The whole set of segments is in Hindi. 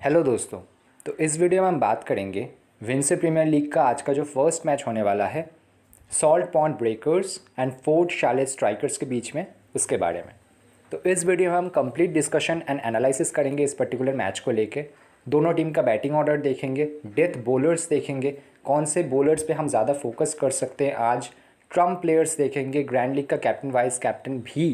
हेलो दोस्तों। तो इस वीडियो में हम बात करेंगे विंडसर प्रीमियर लीग का आज का जो फर्स्ट मैच होने वाला है salt pond breakers and fort Charlotte strikers के बीच में, उसके बारे में। तो इस वीडियो में हम कंप्लीट डिस्कशन एंड एनालिसिस करेंगे इस पर्टिकुलर मैच को लेके। दोनों टीम का बैटिंग ऑर्डर देखेंगे, डेथ बॉलर्स देखेंगे, कौन से बॉलर्स पे हम ज़्यादा फोकस कर सकते हैं आज, ट्रम्प प्लेयर्स देखेंगे, ग्रैंड लीग का कैप्टन वाइस कैप्टन भी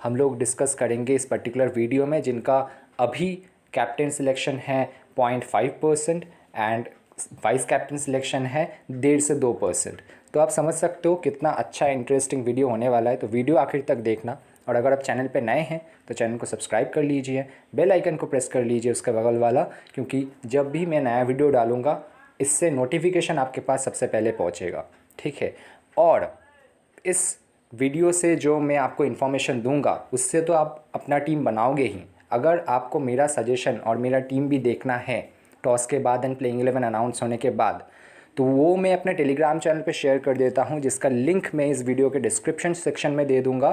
हम लोग डिस्कस करेंगे इस पर्टिकुलर वीडियो में, जिनका अभी कैप्टन सिलेक्शन है 0.5% एंड वाइस कैप्टन सिलेक्शन है 1.5 से 2%। तो आप समझ सकते हो कितना अच्छा इंटरेस्टिंग वीडियो होने वाला है। तो वीडियो आखिर तक देखना, और अगर आप चैनल पे नए हैं तो चैनल को सब्सक्राइब कर लीजिए, बेल आइकन को प्रेस कर लीजिए उसके बगल वाला, क्योंकि जब भी मैं नया वीडियो डालूँगा इससे नोटिफिकेशन आपके पास सबसे पहले पहुँचेगा, ठीक है। और इस वीडियो से जो मैं आपको इन्फॉर्मेशन दूंगा उससे तो आप अपना टीम बनाओगे ही। अगर आपको मेरा सजेशन और मेरा टीम भी देखना है टॉस के बाद एंड प्लेइंग 11 अनाउंस होने के बाद, तो वो मैं अपने टेलीग्राम चैनल पे शेयर कर देता हूँ, जिसका लिंक मैं इस वीडियो के डिस्क्रिप्शन सेक्शन में दे दूँगा।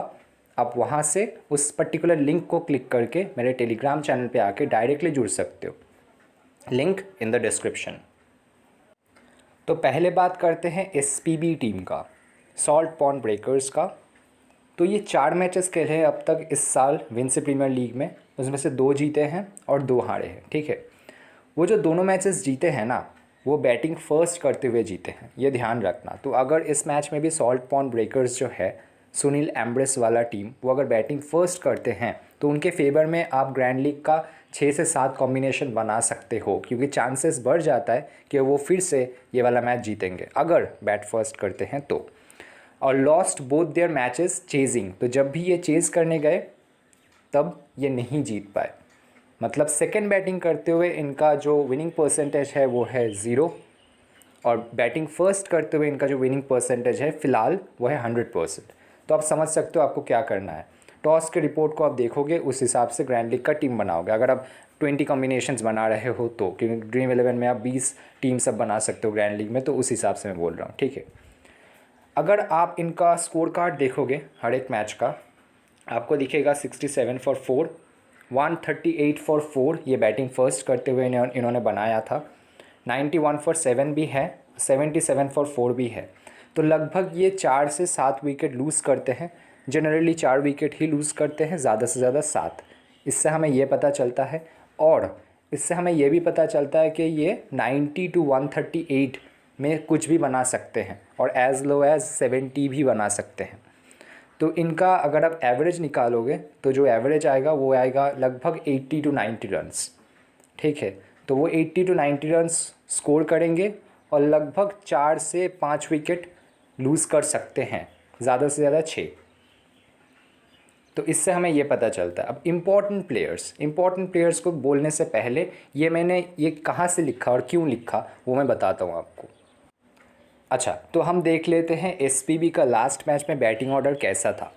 आप वहाँ से उस पर्टिकुलर लिंक को क्लिक करके मेरे टेलीग्राम चैनल पे आके डायरेक्टली जुड़ सकते हो, लिंक इन द डिस्क्रिप्शन। तो पहले बात करते हैं SPB टीम का, सॉल्ट पॉन्ड ब्रेकर्स का। तो ये 4 मैचेस खेले हैं अब तक इस साल विंडसर प्रीमियर लीग में, उसमें से 2 जीते हैं और 2 हारे हैं, ठीक है। वो जो दोनों मैचेस जीते हैं ना, वो बैटिंग फर्स्ट करते हुए जीते हैं, ये ध्यान रखना। तो अगर इस मैच में भी सॉल्ट पॉन्ड ब्रेकर्स जो है सुनील एम्ब्रेस वाला टीम, वो अगर बैटिंग फर्स्ट करते हैं तो उनके फेवर में आप ग्रैंड लीग का 6 से 7 कॉम्बिनेशन बना सकते हो, क्योंकि चांसेस बढ़ जाता है कि वो फिर से ये वाला मैच जीतेंगे अगर बैट फर्स्ट करते हैं तो। और lost both their matches chasing, तो जब भी ये चेज़ करने गए तब ये नहीं जीत पाए। मतलब सेकंड बैटिंग करते हुए इनका जो विनिंग परसेंटेज है वो है 0, और बैटिंग फर्स्ट करते हुए इनका जो विनिंग परसेंटेज है फ़िलहाल वो है 100%। तो आप समझ सकते हो आपको क्या करना है। टॉस के रिपोर्ट को आप देखोगे, उस हिसाब से ग्रैंड लीग का टीम बनाओगे। अगर आप 20 कॉम्बिनेशंस बना रहे हो तो, क्योंकि ड्रीम 11 में आप 20 टीम सब बना सकते हो ग्रैंड लीग में, तो उस हिसाब से मैं बोल रहा हूँ, ठीक है। अगर आप इनका स्कोर कार्ड देखोगे हर एक मैच का, आपको दिखेगा 67 फॉर 4, 138 फॉर 4 ये बैटिंग फर्स्ट करते हुए इन्होंने बनाया था, 91 फॉर 7 भी है, 77 फॉर 4 भी है। तो लगभग ये 4 से 7 विकेट लूज़ करते हैं, जनरली 4 विकेट ही लूज़ करते हैं, ज़्यादा से ज़्यादा 7। इससे हमें ये पता चलता है, और इससे हमें ये भी पता चलता है कि ये 90 टू 138 में कुछ भी बना सकते हैं, और एज़ लो एज़ 70 भी बना सकते हैं। तो इनका अगर आप एवरेज निकालोगे तो जो एवरेज आएगा वो आएगा लगभग 80 टू 90 रन्स, ठीक है। तो वो 80 टू 90 रन्स स्कोर करेंगे और लगभग 4 से 5 विकेट लूज़ कर सकते हैं, ज़्यादा से ज़्यादा 6। तो इससे हमें ये पता चलता है। अब इम्पॉर्टेंट प्लेयर्स को बोलने से पहले ये मैंने ये कहाँ से लिखा और क्यों लिखा वो मैं बताता हूँ आपको। अच्छा, तो हम देख लेते हैं SPB का लास्ट मैच में बैटिंग ऑर्डर कैसा था।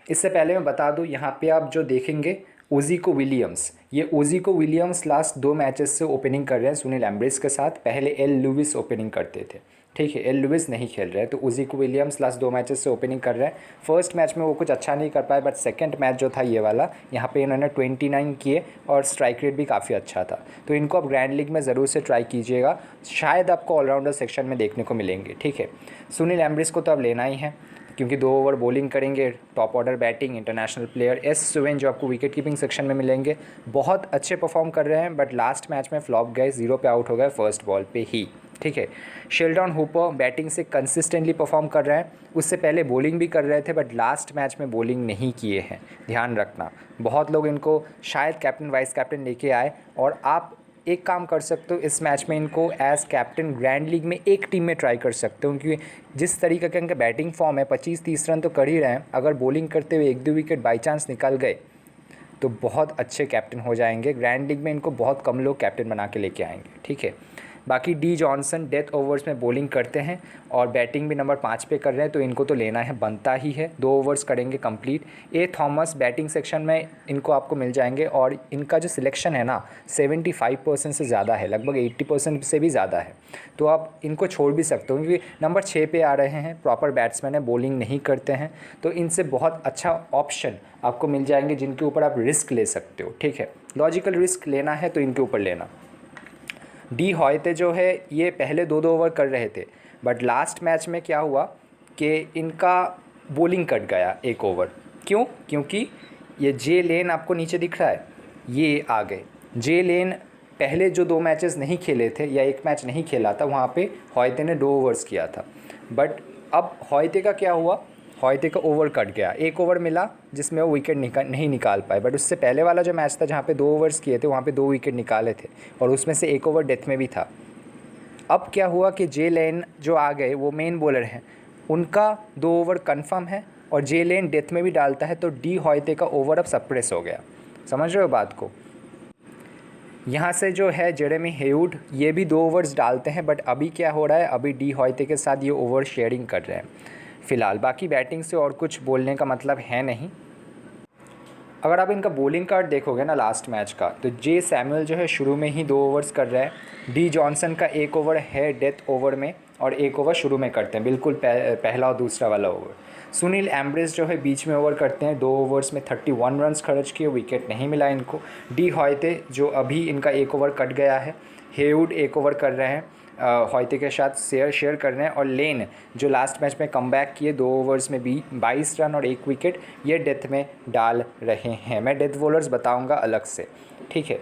इससे पहले मैं बता दूं, यहाँ पे आप जो देखेंगे ओजीको विलियम्स, ये ओजीको विलियम्स लास्ट 2 मैचेस से ओपनिंग कर रहे हैं सुनील एम्ब्रेस के साथ। पहले एल लुइस ओपनिंग करते थे, ठीक है, एल लुइस नहीं खेल रहे हैं, तो ओजीको विलियम्स लास्ट 2 मैचेस से ओपनिंग कर रहे हैं। फर्स्ट मैच में वो कुछ अच्छा नहीं कर पाए, बट सेकंड मैच जो था ये वाला, यहाँ पे इन्होंने 29 किए और स्ट्राइक रेट भी काफ़ी अच्छा था। तो इनको आप ग्रैंड लीग में ज़रूर से ट्राई कीजिएगा, शायद आपको ऑलराउंडर सेक्शन में देखने को मिलेंगे, ठीक है। सुनील एम्ब्रेस को तो अब लेना ही है, क्योंकि 2 ओवर बॉलिंग करेंगे, top order batting, international player. S Suven जो आपको विकेट कीपिंग सेक्शन में मिलेंगे, बहुत अच्छे परफॉर्म कर रहे हैं, बट लास्ट मैच में फ्लॉप गए, 0 पे आउट हो गए फर्स्ट बॉल पे ही, ठीक है। शेल्डन हुपर बैटिंग से कंसिस्टेंटली परफॉर्म कर रहे हैं, उससे पहले बॉलिंग भी कर रहे थे, बट लास्ट मैच में बॉलिंग नहीं किए हैं, ध्यान रखना। बहुत लोग इनको शायद कैप्टन वाइस कैप्टन लेके आए, और आप एक काम कर सकते हो, इस मैच में इनको एज कैप्टन ग्रैंड लीग में एक टीम में ट्राई कर सकते हो, क्योंकि जिस तरीके का इनका बैटिंग फॉर्म है 25-30 रन तो कर ही रहे हैं। अगर बॉलिंग करते हुए 1-2 विकेट बाई चांस निकल गए तो बहुत अच्छे कैप्टन हो जाएंगे। ग्रैंड लीग में इनको बहुत कम लोग कैप्टन बना के लेके आएंगे, ठीक है। बाकी डी जॉनसन डेथ ओवर्स में बॉलिंग करते हैं और बैटिंग भी नंबर 5 पे कर रहे हैं, तो इनको तो लेना है, बनता ही है। 2 ओवर्स करेंगे कंप्लीट। ए थॉमस बैटिंग सेक्शन में इनको आपको मिल जाएंगे, और इनका जो सिलेक्शन है ना 75% से ज़्यादा है, लगभग 80% से भी ज़्यादा है। तो आप इनको छोड़ भी सकते हो, क्योंकि नंबर 6 पे आ रहे हैं, प्रॉपर बैट्समैन है, बॉलिंग नहीं करते हैं, तो इनसे बहुत अच्छा ऑप्शन आपको मिल जाएंगे जिनके ऊपर आप रिस्क ले सकते हो, ठीक है। लॉजिकल रिस्क लेना है तो इनके ऊपर लेना। डी हॉयते जो है ये पहले 2-2 ओवर कर रहे थे, बट लास्ट मैच में क्या हुआ कि इनका बॉलिंग कट गया 1 ओवर। क्यों? क्योंकि ये जे लेन आपको नीचे दिख रहा है, ये आ गए। जे लेन पहले जो 2 मैचेस नहीं खेले थे या 1 मैच नहीं खेला था, वहाँ पे हॉयते ने 2 ओवर्स किया था। बट अब हॉयते का क्या हुआ, हॉयते का ओवर कट गया, 1 ओवर मिला जिसमें वो विकेट नहीं निकाल पाए। बट उससे पहले वाला जो मैच था जहाँ पे 2 ओवर्स किए थे, वहाँ पे 2 विकेट निकाले थे और उसमें से 1 ओवर डेथ में भी था। अब क्या हुआ कि जे लेन जो आ गए वो मेन बॉलर हैं, उनका 2 ओवर कन्फर्म है और जे लेन डेथ में भी डालता है, तो डी हॉयते का ओवर अब सप्रेस हो गया। समझ रहे हो बात को? यहाँ से जो है जेरेमी हेवुड ये भी 2 ओवर्स डालते हैं, बट अभी क्या हो रहा है, अभी डी हॉयते के साथ ये ओवर शेयरिंग कर रहे हैं फ़िलहाल। बाकी बैटिंग से और कुछ बोलने का मतलब है नहीं। अगर आप इनका बॉलिंग कार्ड देखोगे ना लास्ट मैच का, तो जे सैमुअल जो है शुरू में ही 2 ओवर्स कर रहा है। डी जॉनसन का 1 ओवर है डेथ ओवर में और 1 ओवर शुरू में करते हैं, बिल्कुल पहला और दूसरा वाला ओवर। सुनील एम्ब्रेस जो है बीच में ओवर करते हैं, 2 ओवर्स में 31 रन्स खर्च किए, विकेट नहीं मिला इनको। डी हॉयते जो अभी इनका 1 ओवर कट गया है, हेवुड 1 ओवर कर रहे हैं, हॉयते के साथ शेयर कर रहे हैं, और लेन जो लास्ट मैच में कमबैक किए 2 ओवर्स में 22 रन और 1 विकेट, ये डेथ में डाल रहे हैं। मैं डेथ बॉलर्स बताऊंगा अलग से, ठीक है।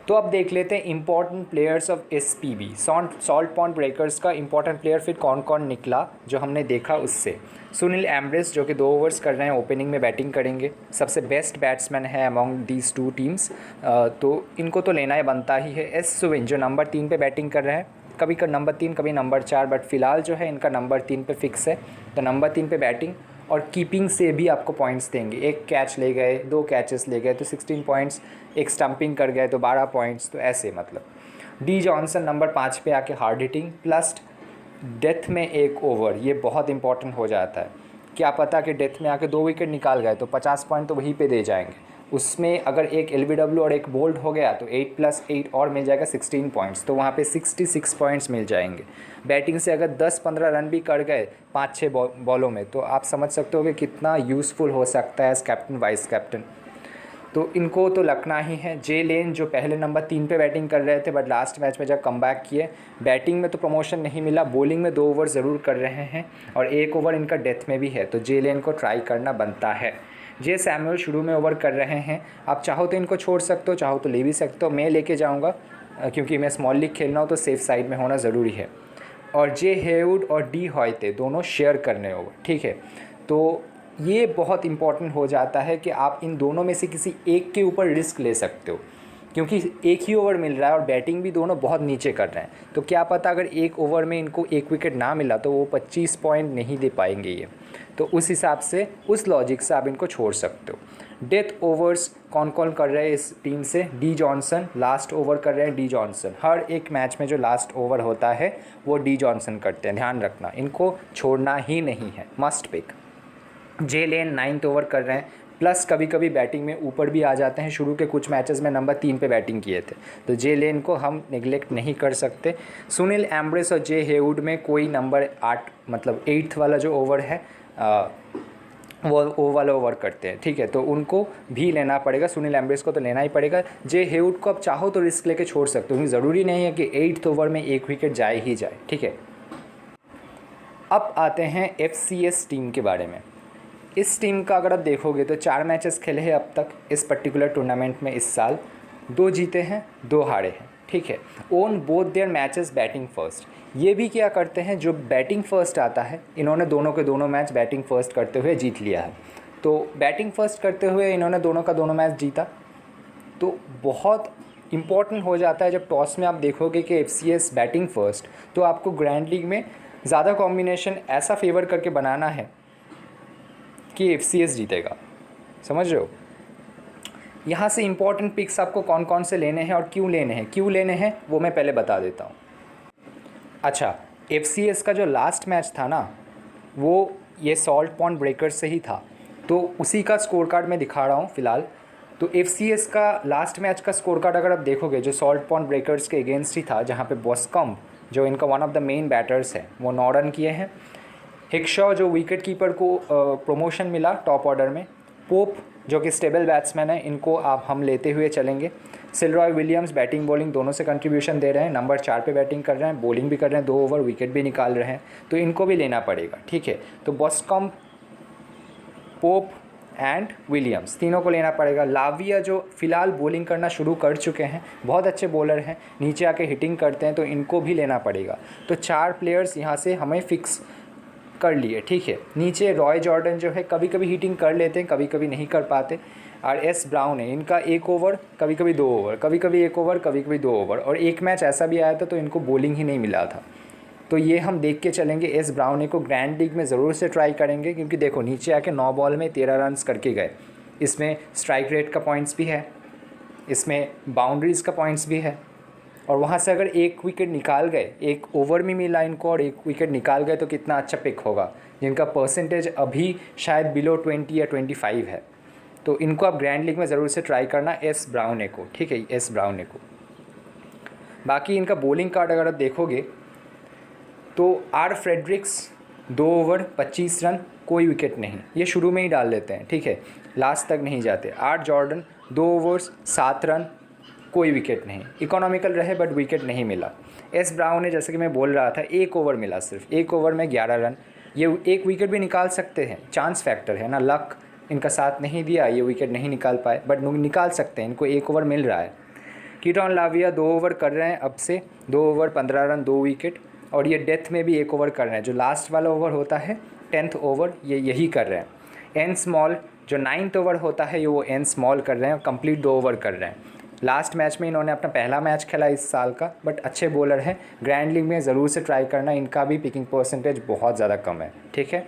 तो अब देख लेते हैं important players of SPB, salt pond breakers का इंपॉर्टेंट प्लेयर फिर कौन कौन निकला जो हमने देखा उससे। सुनील एम्ब्रेस जो कि 2 ओवर्स कर रहे हैं, ओपनिंग में बैटिंग करेंगे, सबसे बेस्ट बैट्समैन है अमॉन्ग दीज 2 टीम्स, तो इनको तो लेना ही बनता ही है। एस सुविन जो नंबर 3 पे बैटिंग कर रहे हैं, कभी नंबर 3 कभी नंबर 4, बट फिलहाल जो है इनका नंबर 3 पे फिक्स है, तो नंबर 3 पे बैटिंग और कीपिंग से भी आपको पॉइंट्स देंगे। 1 कैच ले गए, 2 कैचेस ले गए तो 16 पॉइंट्स, 1 स्टंपिंग कर गए तो 12 पॉइंट्स, तो ऐसे मतलब। डी जॉनसन नंबर 5 पे आके हार्ड हिटिंग प्लस डेथ में 1 ओवर, ये बहुत इंपॉर्टेंट हो जाता है। क्या पता कि डेथ में आके 2 विकेट निकाल गए तो 50 पॉइंट तो वहीं पे दे जाएंगे। उसमें अगर 1 एलबीडब्ल्यू और 1 बोल्ड हो गया तो 8 + 8 और मिल जाएगा 16 पॉइंट्स, तो वहाँ पे 66 पॉइंट्स मिल जाएंगे। बैटिंग से अगर 10-15 रन भी कर गए 5-6 बॉलों में, तो आप समझ सकते हो कि कितना यूज़फुल हो सकता है एज कैप्टन वाइस कैप्टन। तो इनको तो लगना ही है। जे लेन जो पहले नंबर 3 पे बैटिंग कर रहे थे, बट लास्ट मैच में जब कमबैक किए, बैटिंग में तो प्रमोशन नहीं मिला, बॉलिंग में 2 ओवर ज़रूर कर रहे हैं और 1 ओवर इनका डेथ में भी है, तो जे लेन को ट्राई करना बनता है। जे सैमुअल शुरू में ओवर कर रहे हैं, आप चाहो तो इनको छोड़ सकते हो, चाहो तो ले भी सकते हो, मैं लेके जाऊँगा क्योंकि मैं स्मॉल लीग खेल रहा हूँ तो सेफ साइड में होना ज़रूरी है। और जे हेवुड और डी हॉयते दोनों शेयर करने ओवर, ठीक है। तो ये बहुत इंपॉर्टेंट हो जाता है कि आप इन दोनों में से किसी एक के ऊपर रिस्क ले सकते हो, क्योंकि एक ही ओवर मिल रहा है और बैटिंग भी दोनों बहुत नीचे कर रहे हैं, तो क्या पता अगर 1 ओवर में इनको 1 विकेट ना मिला तो वो 25 पॉइंट नहीं दे पाएंगे ये। तो उस हिसाब से, उस लॉजिक से आप इनको छोड़ सकते हो। डेथ ओवर्स कौन कौन कर रहे हैं इस टीम से? डी जॉनसन लास्ट ओवर कर रहे हैं। डी जॉनसन हर एक मैच में जो लास्ट ओवर होता है वो डी जॉनसन करते हैं, ध्यान रखना, इनको छोड़ना ही नहीं है, मस्ट पिक। जे लेन 9th ओवर कर रहे हैं, प्लस कभी कभी बैटिंग में ऊपर भी आ जाते हैं। शुरू के कुछ मैचेस में नंबर 3 पे बैटिंग किए थे, तो जे लेन को हम निगलेक्ट नहीं कर सकते। सुनील एम्ब्रेस और जे हेवुड में कोई नंबर 8 मतलब 8th वाला जो ओवर है वो वाला ओवर करते हैं, ठीक है, तो उनको भी लेना पड़ेगा। सुनील एम्ब्रेस को तो लेना ही पड़ेगा। जे हेवुड को आप चाहो तो रिस्क लेके छोड़ सकते हो, क्योंकि ज़रूरी नहीं है कि 8th ओवर में 1 विकेट जाए ही जाए, ठीक है। अब आते हैं FCS टीम के बारे में। इस टीम का अगर आप देखोगे तो 4 मैचेस खेले हैं अब तक इस पर्टिकुलर टूर्नामेंट में इस साल, 2 जीते हैं 2 हारे हैं, ठीक है। Won both their matches batting first, ये भी क्या करते हैं, जो बैटिंग फर्स्ट आता है, इन्होंने दोनों के दोनों मैच बैटिंग फर्स्ट करते हुए जीत लिया है। तो बैटिंग फर्स्ट करते हुए इन्होंने दोनों का दोनों मैच जीता, तो बहुत इंपॉर्टेंट हो जाता है जब टॉस में आप देखोगे कि FCS बैटिंग फर्स्ट, तो आपको ग्रैंड लीग में ज़्यादा कॉम्बिनेशन ऐसा फेवर करके बनाना है कि FCS जीतेगा, समझ रहे हो। यहाँ से इंपॉर्टेंट पिक्स आपको कौन कौन से लेने हैं और क्यों लेने हैं वो मैं पहले बता देता हूँ। अच्छा, FCS का जो लास्ट मैच था ना, वो ये सॉल्ट पॉन्ड ब्रेकर्स से ही था, तो उसी का स्कोर कार्ड मैं दिखा रहा हूँ फ़िलहाल। तो FCS का लास्ट मैच का स्कोर कार्ड अगर आप देखोगे, जो सॉल्ट पॉन्ड ब्रेकर्स के अगेंस्ट ही था, जहाँ पे बॉस्कम्प जो इनका one of the main batters है, वो 9 रन किए हैं। हिक्शॉ जो विकेट कीपर को प्रमोशन मिला टॉप ऑर्डर में, पोप जो कि स्टेबल बैट्समैन है, इनको आप हम लेते हुए चलेंगे। सिलरॉय विलियम्स बैटिंग बॉलिंग दोनों से कंट्रीब्यूशन दे रहे हैं, नंबर 4 पे बैटिंग कर रहे हैं, बॉलिंग भी कर रहे हैं, 2 ओवर विकेट भी निकाल रहे हैं, तो इनको भी लेना पड़ेगा। ठीक है, तो बॉस्कॉम, पोप एंड विलियम्स तीनों को लेना पड़ेगा। लाविया जो फ़िलहाल बॉलिंग करना शुरू कर चुके हैं, बहुत अच्छे बॉलर हैं, नीचे आके हिटिंग करते हैं, तो इनको भी लेना पड़ेगा। तो 4 प्लेयर्स यहाँ से हमें फिक्स कर लिए। ठीक है, नीचे रॉय जॉर्डन जो है कभी कभी हिटिंग कर लेते हैं, कभी कभी नहीं कर पाते। और एस ब्राउन है, इनका 1 ओवर कभी कभी 2 ओवर, कभी कभी 1 ओवर कभी कभी 2 ओवर, और एक मैच ऐसा भी आया था तो इनको बॉलिंग ही नहीं मिला था। तो ये हम देख के चलेंगे। एस ब्राउन को ग्रैंड लीग में ज़रूर से ट्राई करेंगे, क्योंकि देखो नीचे आके 9 बॉल में 13 रन्स करके गए। इसमें स्ट्राइक रेट का पॉइंट्स भी है, इसमें बाउंड्रीज़ का पॉइंट्स भी है, और वहाँ से अगर 1 विकेट निकाल गए, 1 ओवर में मिला इनको और 1 विकेट निकाल गए, तो कितना अच्छा पिक होगा, जिनका परसेंटेज अभी शायद बिलो 20 या 25 है। तो इनको आप ग्रैंड लीग में ज़रूर से ट्राई करना, एस ब्राउन को। ठीक है, एस ब्राउन को। बाकी इनका बॉलिंग कार्ड अगर आप देखोगे तो आर फ्रेडरिक्स 2 ओवर 25 रन, कोई विकेट नहीं, ये शुरू में ही डाल लेते हैं। ठीक है, लास्ट तक नहीं जाते। आर जॉर्डन 2 ओवर्स 7 रन, कोई विकेट नहीं, इकोनॉमिकल रहे बट विकेट नहीं मिला। एस ब्राउन ने, जैसे कि मैं बोल रहा था, 1 ओवर मिला, सिर्फ 1 ओवर में 11 रन। ये 1 विकेट भी निकाल सकते हैं, चांस फैक्टर है ना, लक इनका साथ नहीं दिया, ये विकेट नहीं निकाल पाए, बट निकाल सकते हैं, इनको 1 ओवर मिल रहा है। कीटन लाविया 2 ओवर कर रहे हैं अब से, 2 ओवर 15 रन, 2 विकेट, और ये डेथ में भी 1 ओवर कर रहे हैं, जो लास्ट वाला ओवर होता है 10th ओवर, ये यही कर रहे हैं। एन स्मॉल जो 9th ओवर होता है, ये वो एन स्मॉल कर रहे हैं, कंप्लीट 2 ओवर कर रहे हैं। लास्ट मैच में इन्होंने अपना पहला मैच खेला इस साल का, बट अच्छे बॉलर हैं, ग्रैंड लीग में ज़रूर से ट्राई करना, इनका भी पिकिंग परसेंटेज बहुत ज़्यादा कम है। ठीक है,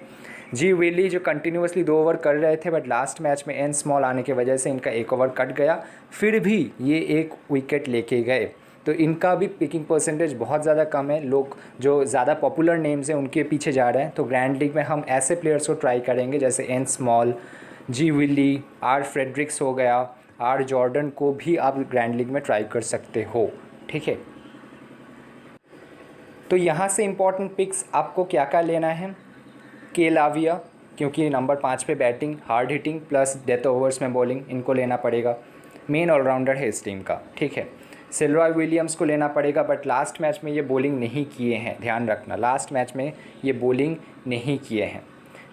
जी विली जो कंटिन्यूसली 2 ओवर कर रहे थे, बट लास्ट मैच में एन स्मॉल आने की वजह से इनका 1 ओवर कट गया, फिर भी ये 1 विकेट लेके गए, तो इनका भी पिकिंग परसेंटेज बहुत ज़्यादा कम है। लोग जो ज़्यादा पॉपुलर नेम्स हैं उनके पीछे जा रहे हैं, तो ग्रैंड लीग में हम ऐसे प्लेयर्स को ट्राई करेंगे जैसे N Small, G Willey, R Fredericks हो गया, आर जॉर्डन को भी आप ग्रैंड लीग में ट्राई कर सकते हो। ठीक है, तो यहाँ से इम्पॉर्टेंट पिक्स आपको क्या क्या लेना है। के लाविया, क्योंकि नंबर 5 पे batting, hard hitting plus death overs में बॉलिंग, इनको लेना पड़ेगा, मेन ऑलराउंडर है इस टीम का। ठीक है, सिलरॉय विलियम्स को लेना पड़ेगा, बट लास्ट मैच में ये बॉलिंग नहीं किए हैं, ध्यान रखना, लास्ट मैच में ये बॉलिंग नहीं किए हैं।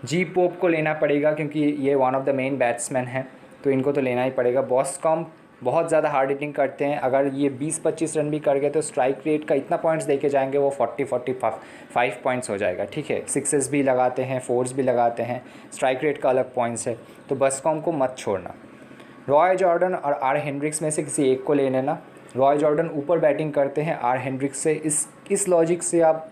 जी पोप को लेना पड़ेगा, क्योंकि ये one of the main batsman हैं, तो इनको तो लेना ही पड़ेगा। बॉस्कॉम बहुत ज़्यादा हार्ड हिटिंग करते हैं, अगर ये 20-25 रन भी कर गए तो स्ट्राइक रेट का इतना पॉइंट्स देके जाएंगे, वो 40-45 पॉइंट्स हो जाएगा। ठीक है, 6s भी लगाते हैं, 4s भी लगाते हैं, स्ट्राइक रेट का अलग पॉइंट्स है, तो बॉस्कॉम को मत छोड़ना। रॉय जॉर्डन और आर हेनड्रिक्स में से किसी एक को ले लेना। रॉय जॉर्डन ऊपर बैटिंग करते हैं आर हेनड्रिक्स से, इस लॉजिक से आप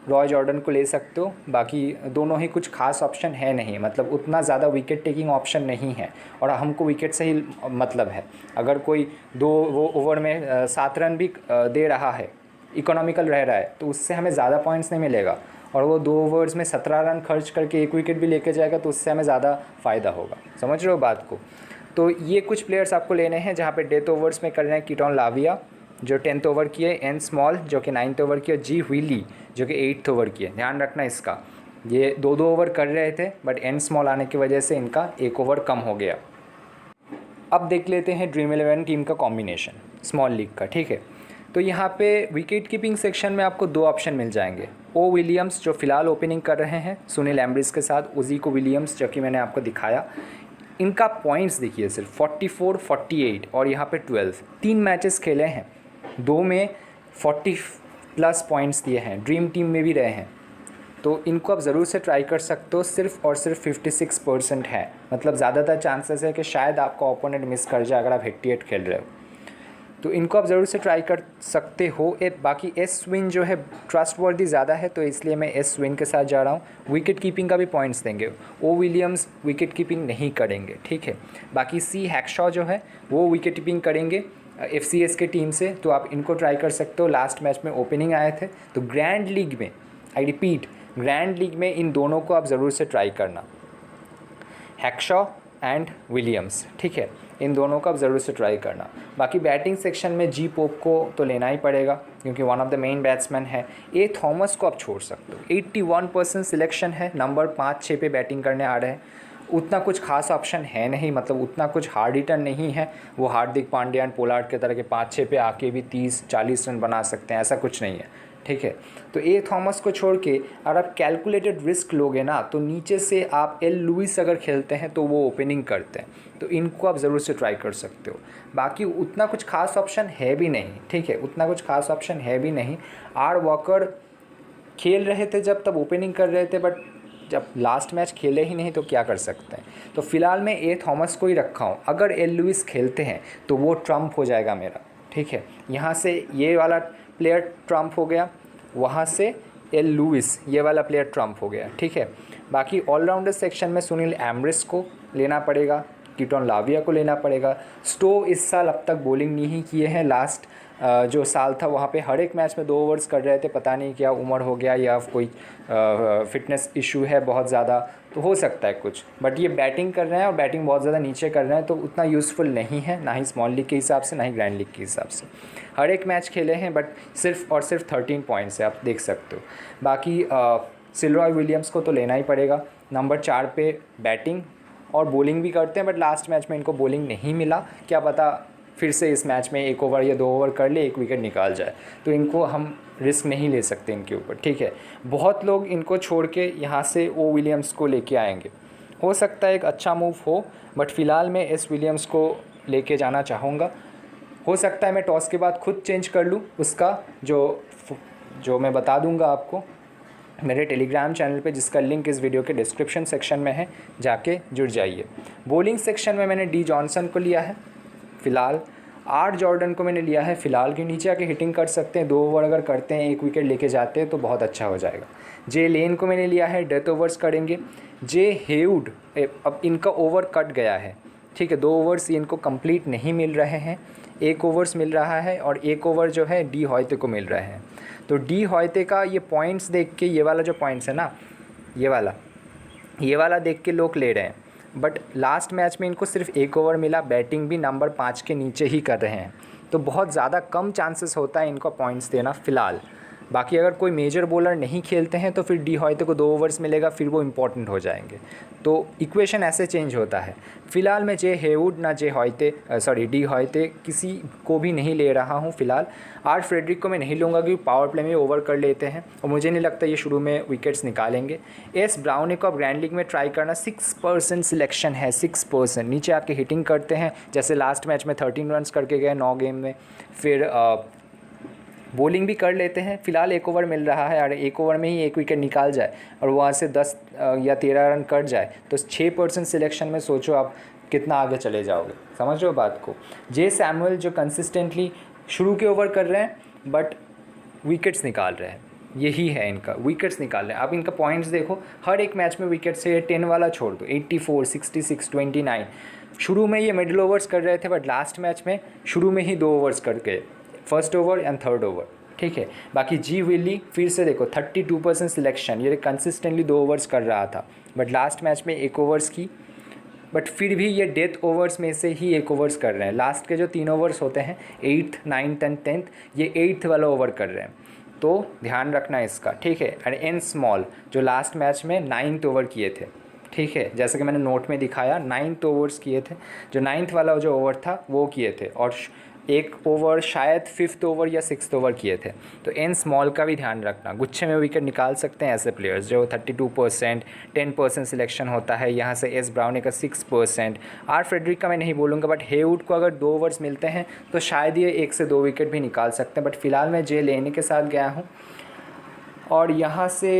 रॉय जॉर्डन को ले सकते हो। बाकी दोनों ही कुछ खास ऑप्शन है नहीं, मतलब उतना ज़्यादा विकेट टेकिंग ऑप्शन नहीं है, और हमको विकेट से ही मतलब है। अगर कोई 2 ओवर में 7 रन भी दे रहा है, इकोनॉमिकल रह रहा है, तो उससे हमें ज़्यादा पॉइंट्स नहीं मिलेगा, और वो 2 ओवर्स में 17 रन खर्च करके 1 विकेट भी लेके जाएगा, तो उससे हमें ज़्यादा फ़ायदा होगा। समझ रहे हो बात को। तो ये कुछ प्लेयर्स आपको लेने हैं, जहाँ पे डेथ ओवर्स में कर रहे हैं कीटन लाविया जो 10th ओवर किए, एन स्मॉल जो कि 9th ओवर किया, जी व्हीली जो कि 8th ओवर किए। ध्यान रखना इसका, ये 2-2 ओवर कर रहे थे, बट एन स्मॉल आने की वजह से इनका 1 ओवर कम हो गया। अब देख लेते हैं ड्रीम 11 टीम का कॉम्बिनेशन स्मॉल लीग का। ठीक है, तो यहाँ पे विकेट कीपिंग सेक्शन में आपको 2 ऑप्शन मिल जाएंगे। ओ विलियम्स जो फ़िलहाल ओपनिंग कर रहे हैं सुनील एम्ब्रिस के साथ, उजी को विलियम्स जो कि मैंने आपको दिखाया, इनका पॉइंट्स देखिए सिर्फ 44, 48 और यहाँ पे 12, 3 मैचेस खेले हैं, 2 में 40+ पॉइंट्स दिए हैं, ड्रीम टीम में भी रहे हैं, तो इनको आप ज़रूर से ट्राई कर सकते हो। सिर्फ और सिर्फ 56% है, मतलब ज़्यादातर चांसेस है कि शायद आपका ओपोनेंट मिस कर जाए अगर आप हेड टू हेड खेल रहे हो, तो इनको आप ज़रूर से ट्राई कर सकते हो। बाकी एस विन जो है ट्रस्ट वर्दी ज़्यादा है, तो इसलिए मैं एस विन के साथ जा रहा हूँ। विकेट कीपिंग का भी पॉइंट्स देंगे, ओ विलियम्स विकेट कीपिंग नहीं करेंगे। ठीक है, बाकी सी हैक्शॉ जो है वो विकेट कीपिंग करेंगे FCS के टीम से, तो आप इनको ट्राई कर सकते हो। लास्ट मैच में ओपनिंग आए थे, तो ग्रैंड लीग में, आई रिपीट, ग्रैंड लीग में इन दोनों को आप ज़रूर से ट्राई करना, हैक्शॉ एंड विलियम्स। ठीक है, इन दोनों को आप ज़रूर से ट्राई करना। बाकी बैटिंग सेक्शन में जी पोप को तो लेना ही पड़ेगा, क्योंकि one of the main batsman है। ए थॉमस को आप छोड़ सकते हो, 81% सिलेक्शन है, नंबर 5-6 पे बैटिंग करने आ रहे हैं। उतना कुछ खास ऑप्शन है नहीं, मतलब उतना कुछ हार्ड हिटर नहीं है। वो हार्दिक पांड्या एंड पोलार्ड के तरह के 5-6 पे आके भी 30-40 रन बना सकते हैं, ऐसा कुछ नहीं है, ठीक है। तो ए थॉमस को छोड़ के अगर आप कैलकुलेटेड रिस्क लोगे ना, तो नीचे से आप एल लुइस अगर खेलते हैं तो वो ओपनिंग करते हैं, तो इनको आप ज़रूर से ट्राई कर सकते हो। बाकी उतना कुछ खास ऑप्शन है भी नहीं, ठीक है, उतना कुछ खास ऑप्शन है भी नहीं। आर वॉकर खेल रहे थे जब, तब ओपनिंग कर रहे थे, बट जब लास्ट मैच खेले ही नहीं तो क्या कर सकते हैं। तो फिलहाल मैं ए थॉमस को ही रखा हूँ। अगर एल लुइस खेलते हैं तो वो ट्रम्प हो जाएगा मेरा, ठीक है। यहाँ से ये वाला प्लेयर ट्रम्प हो गया, वहाँ से एल लुइस ये वाला प्लेयर ट्रम्प हो गया, ठीक है। बाकी ऑलराउंडर सेक्शन में सुनील एम्ब्रिस को लेना पड़ेगा, कीटन लाविया को लेना पड़ेगा। स्टो इस साल अब तक बॉलिंग नहीं किए हैं। लास्ट जो साल था वहाँ पे हर एक मैच में 2 ओवर्स कर रहे थे, पता नहीं क्या उम्र हो गया या कोई फिटनेस इशू है बहुत ज़्यादा, तो हो सकता है कुछ। बट ये बैटिंग कर रहे हैं और बैटिंग बहुत ज़्यादा नीचे कर रहे हैं, तो उतना यूज़फुल नहीं है, ना ही स्मॉल लीग के हिसाब से, ना ही ग्रैंड लीग के हिसाब से। हर एक मैच खेले हैं बट सिर्फ और सिर्फ 13 पॉइंट्स है, आप देख सकते हो। बाकी सिलरॉय विलियम्स को तो लेना ही पड़ेगा। नंबर 4 पे बैटिंग और बॉलिंग भी करते हैं, बट लास्ट मैच में इनको बॉलिंग नहीं मिला, क्या पता फिर से इस मैच में 1 ओवर या 2 ओवर कर ले, 1 विकेट निकाल जाए, तो इनको हम रिस्क नहीं ले सकते इनके ऊपर, ठीक है। बहुत लोग इनको छोड़ के यहाँ से ओ विलियम्स को लेके आएंगे, हो सकता है एक अच्छा मूव हो, बट फ़िलहाल मैं एस विलियम्स को लेके जाना चाहूँगा। हो सकता है मैं टॉस के बाद खुद चेंज कर लूँ, उसका जो मैं बता दूँगा आपको मेरे टेलीग्राम चैनल पे, जिसका लिंक इस वीडियो के डिस्क्रिप्शन सेक्शन में है, जाके जुड़ जाइए। बॉलिंग सेक्शन में मैंने डी जॉनसन को लिया है फ़िलहाल, आर जॉर्डन को मैंने लिया है फ़िलहाल, कि नीचे आके हिटिंग कर सकते हैं, 2 ओवर अगर करते हैं 1 विकेट लेके जाते हैं तो बहुत अच्छा हो जाएगा। जे लेन को मैंने लिया है, डेथ ओवर्स करेंगे। जे हेउड, अब इनका ओवर कट गया है, ठीक है, 2 ओवर्स इनको कंप्लीट नहीं मिल रहे हैं, 1 ओवर्स मिल रहा है और 1 ओवर जो है डी हॉयते को मिल रहे हैं। तो डी हॉयते का ये पॉइंट्स देख के, ये वाला जो पॉइंट्स है ना, ये वाला देख के लोग ले रहे हैं, बट लास्ट मैच में इनको सिर्फ 1 ओवर मिला, बैटिंग भी नंबर 5 के नीचे ही कर रहे हैं, तो बहुत ज़्यादा कम चांसेस होता है इनको पॉइंट्स देना फ़िलहाल। बाकी अगर कोई मेजर बॉलर नहीं खेलते हैं तो फिर डी हॉयते को 2 ओवर्स मिलेगा, फिर वो इंपॉर्टेंट हो जाएंगे, तो इक्वेशन ऐसे चेंज होता है। फ़िलहाल मैं जे हेवुड ना डी हॉयते किसी को भी नहीं ले रहा हूँ फ़िलहाल। आर फ्रेडरिक को मैं नहीं लूँगा क्योंकि पावर प्ले में ओवर कर लेते हैं और मुझे नहीं लगता ये शुरू में विकेट्स निकालेंगे। एस ब्राउन को अब ग्रैंड लीग में ट्राई करना, 6% सिलेक्शन है, 6%। नीचे आके हिटिंग करते हैं, जैसे लास्ट मैच में 13 रन्स करके गए 9 गेम में, फिर बॉलिंग भी कर लेते हैं। फ़िलहाल 1 ओवर मिल रहा है और 1 ओवर में ही 1 विकेट निकाल जाए और वहाँ से 10 या 13 रन कट जाए तो 6% सिलेक्शन में सोचो आप कितना आगे चले जाओगे, समझ रहे हो बात को। जे सैमुअल जो कंसिस्टेंटली शुरू के ओवर कर रहे हैं बट विकेट्स निकाल रहे हैं, यही है इनका, विकेट्स निकाल रहे हैं। आप इनका पॉइंट्स देखो, हर एक मैच में विकेट से 10 वाला छोड़ दो, 84, 66, 29। शुरू में ये मिडिल ओवर्स कर रहे थे बट लास्ट मैच में शुरू में ही 2 ओवर्स कर गए, first over and third over, ठीक है। बाकी जी विली फिर से देखो 32% सिलेक्शन, ये कंसिस्टेंटली 2 ओवर्स कर रहा था बट लास्ट मैच में 1 ओवर्स की, बट फिर भी ये डेथ ओवर्स में से ही 1 ओवर्स कर रहे हैं। लास्ट के जो 3 ओवर्स होते हैं 8th, 9th एंड 10th, ये 8th वाला ओवर कर रहे हैं, तो ध्यान रखना इसका, ठीक है। एंड एन स्मॉल जो लास्ट मैच में 9th ओवर किए थे, ठीक है, जैसे कि मैंने नोट में दिखाया 9th ओवर्स किए थे, जो 9th वाला जो ओवर था वो किए थे और 1 ओवर शायद 5th ओवर या 6th ओवर किए थे। तो एन स्मॉल का भी ध्यान रखना, गुच्छे में विकेट निकाल सकते हैं ऐसे प्लेयर्स जो 32%, 10% सिलेक्शन होता है। यहाँ से एस ब्राउन का 6%, आर फ्रेडरिक का मैं नहीं बोलूँगा, बट हेवुड को अगर 2 ओवर्स मिलते हैं तो शायद ये 1 से 2 विकेट भी निकाल सकते हैं। बट फ़िलहाल मैं जे लेने के साथ गया हूँ और यहाँ से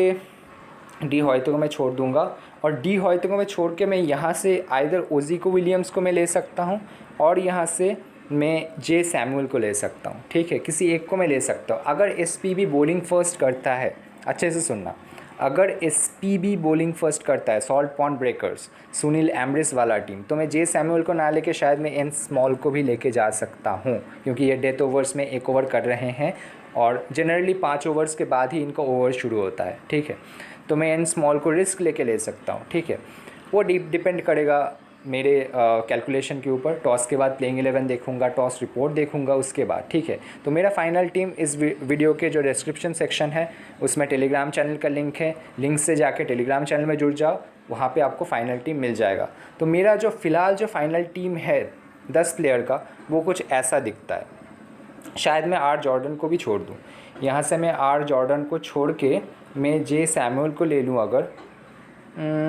डी हॉयते को मैं छोड़ दूँगा और डी हॉयते को मैं छोड़ के मैं यहाँ से आइदर ओजीको विलियम्स को मैं ले सकता हूँ और यहाँ से मैं जे सैमुअल को ले सकता हूँ, ठीक है, किसी एक को मैं ले सकता हूँ। अगर एसपीबी बॉलिंग फर्स्ट करता है, अच्छे से सुनना, अगर एसपीबी बॉलिंग फर्स्ट करता है, सॉल्ट पॉन्ड ब्रेकर्स, सुनील एम्ब्रिस वाला टीम, तो मैं जे सैमुअल को ना लेके शायद मैं एन स्मॉल को भी लेके जा सकता हूँ, क्योंकि ये डेथ ओवर्स में 1 ओवर कर रहे हैं और जनरली 5 ओवर्स के बाद ही इनका ओवर शुरू होता है, ठीक है। तो मैं एन स्मॉल को रिस्क लेके ले सकता हूँ, ठीक है। वो डिपेंड करेगा मेरे कैलकुलेशन के ऊपर। टॉस के बाद प्लेइंग 11 देखूंगा, टॉस रिपोर्ट देखूंगा उसके बाद, ठीक है। तो मेरा फाइनल टीम इस वीडियो के जो डिस्क्रिप्शन सेक्शन है उसमें टेलीग्राम चैनल का लिंक है, लिंक से जाके टेलीग्राम चैनल में जुड़ जाओ, वहाँ पे आपको फाइनल टीम मिल जाएगा। तो मेरा जो फ़िलहाल जो फाइनल टीम है 10 प्लेयर का, वो कुछ ऐसा दिखता है। शायद मैं आर जॉर्डन को भी छोड़ दूँ, यहाँ से मैं आर जॉर्डन को छोड़ के मैं जे सैमुअल को ले लूँ अगर,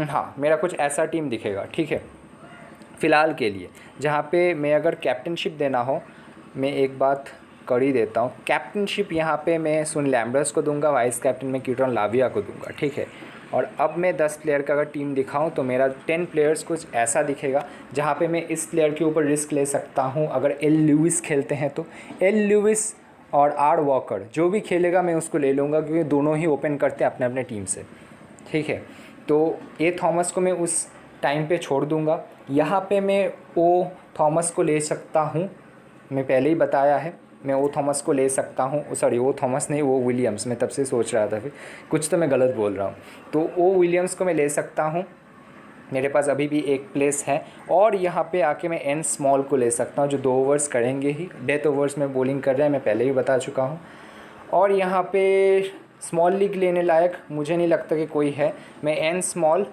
हाँ मेरा कुछ ऐसा टीम दिखेगा, ठीक है फ़िलहाल के लिए। जहाँ पे मैं अगर कैप्टनशिप देना हो, मैं एक बात कर ही देता हूँ, कैप्टनशिप यहाँ पे मैं सुन लैम्बर्स को दूंगा, वाइस कैप्टन में कीटन लाविया को दूंगा, ठीक है। और अब मैं 10 प्लेयर का अगर टीम दिखाऊं तो मेरा 10 प्लेयर्स कुछ ऐसा दिखेगा जहाँ पे मैं इस प्लेयर के ऊपर रिस्क ले सकता हूँ। अगर एल लुइस खेलते हैं तो एल लुइस और आर वॉकर जो भी खेलेगा मैं उसको ले लूँगा, क्योंकि दोनों ही ओपन करते हैं अपने अपने टीम से, ठीक है। तो ए थॉमस को मैं उस टाइम पे छोड़ दूँगा। यहाँ पे मैं ओ थॉमस को ले सकता हूँ, मैं पहले ही बताया है मैं ओ थॉमस को ले सकता हूँ, सॉरी ओ थॉमस नहीं, वो विलियम्स, मैं तब से सोच रहा था फिर कुछ तो मैं गलत बोल रहा हूँ। तो ओ विलियम्स को मैं ले सकता हूँ, मेरे पास अभी भी एक प्लेस है। और यहाँ पे आके मैं एन स्मॉल को ले सकता हूँ जो 2 ओवर्स करेंगे ही, डेथ ओवर्स में बॉलिंग कर रहे हैं, मैं पहले ही बता चुका हूँ। और यहाँ पे स्मॉल लीग लेने लायक मुझे नहीं लगता कि कोई है। मैं एन स्मॉल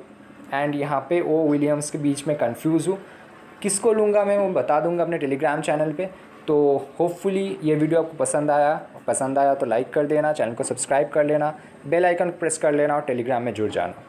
एंड यहाँ पे ओ विलियम्स के बीच में कंफ्यूज हूँ, किसको लूँगा मैं वो बता दूँगा अपने टेलीग्राम चैनल पे। तो होपफुली ये वीडियो आपको पसंद आया तो लाइक कर देना, चैनल को सब्सक्राइब कर लेना, बेल आइकन प्रेस कर लेना और टेलीग्राम में जुड़ जाना।